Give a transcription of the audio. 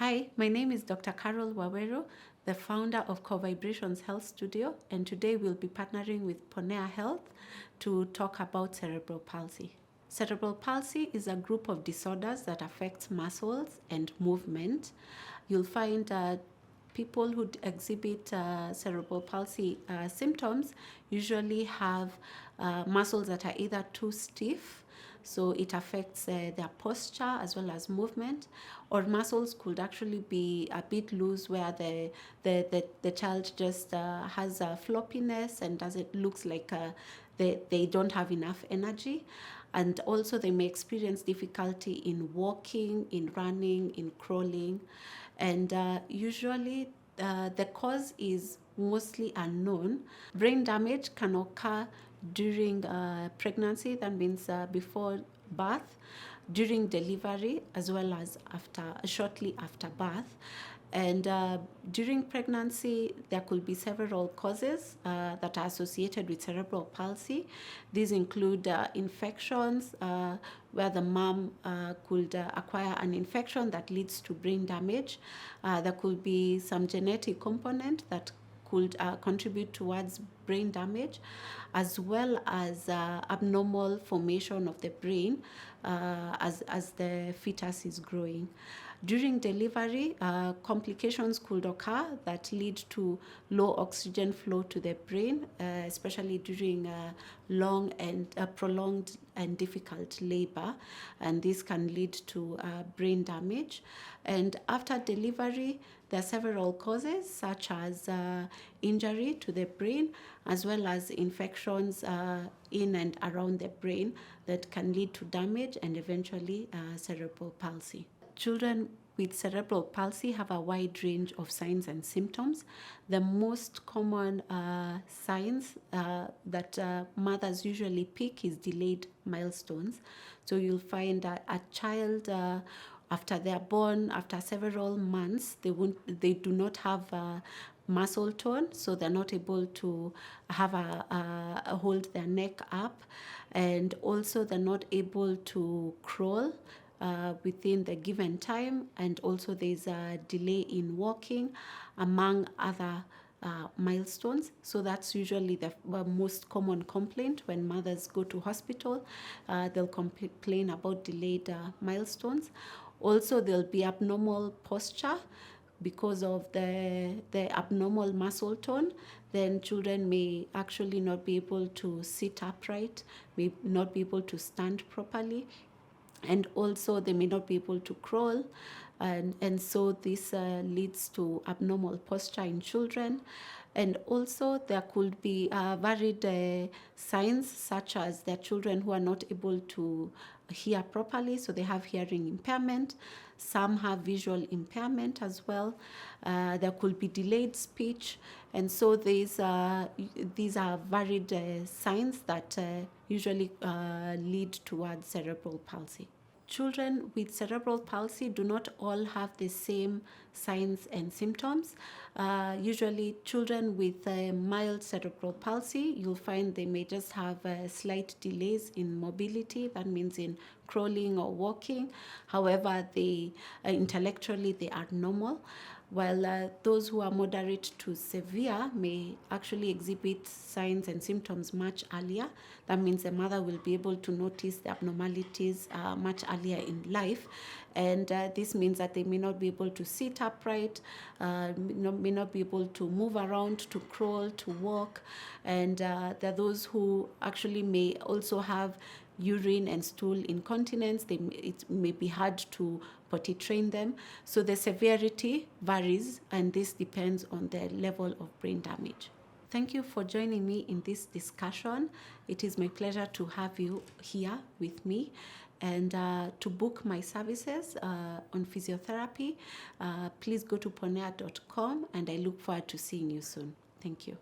Hi, my name is Dr. Carol Waweru, the founder of Co-Vibrations Health Studio, and today we'll be partnering with Ponea Health to talk about cerebral palsy. Cerebral palsy is a group of disorders that affects muscles and movement. You'll find people who exhibit cerebral palsy symptoms usually have muscles that are either too stiff, so it affects their posture as well as movement, or muscles could actually be a bit loose where the child just has a floppiness and it looks like they don't have enough energy. And also they may experience difficulty in walking, in running, in crawling. And usually the cause is mostly unknown. Brain damage can occur during pregnancy, that means before birth, during delivery, as well as shortly after birth. And during pregnancy, there could be several causes that are associated with cerebral palsy. These include infections, where the mom could acquire an infection that leads to brain damage. There could be some genetic component that could contribute towards brain damage, as well as abnormal formation of the brain as the fetus is growing. During delivery, complications could occur that lead to low oxygen flow to the brain, especially during long and prolonged and difficult labor, and this can lead to brain damage. And after delivery, there are several causes such as injury to the brain, as well as infections in and around the brain that can lead to damage and eventually cerebral palsy. Children with cerebral palsy have a wide range of signs and symptoms. The most common signs that mothers usually pick is delayed milestones. So you'll find a child after they're born, after several months, they do not have muscle tone, so they're not able to have hold their neck up, and also they're not able to crawl within the given time, and also there's a delay in walking, among other milestones. So that's usually the most common complaint when mothers go to hospital. They'll complain about delayed milestones. Also, there'll be abnormal posture because of the abnormal muscle tone. Then children may actually not be able to sit upright, may not be able to stand properly, and also they may not be able to crawl, and so this leads to abnormal posture in children. And also there could be varied signs, such as there are children who are not able to hear properly, so they have hearing impairment. Some have visual impairment as well. There could be delayed speech, and so these are varied signs that usually lead towards cerebral palsy. Children with cerebral palsy do not all have the same signs and symptoms. Usually children with mild cerebral palsy, you'll find they may just have slight delays in mobility, that means in crawling or walking. However, they intellectually they are normal, while those who are moderate to severe may actually exhibit signs and symptoms much earlier. That means the mother will be able to notice the abnormalities much earlier in life, and this means that they may not be able to sit upright, may not be able to move around, to crawl, to walk, and there are those who actually may also have urine and stool incontinence. It may be hard to potty train them. So the severity varies, and this depends on the level of brain damage. Thank you for joining me in this discussion. It is my pleasure to have you here with me. And to book my services on physiotherapy, please go to ponea.com, and I look forward to seeing you soon. Thank you.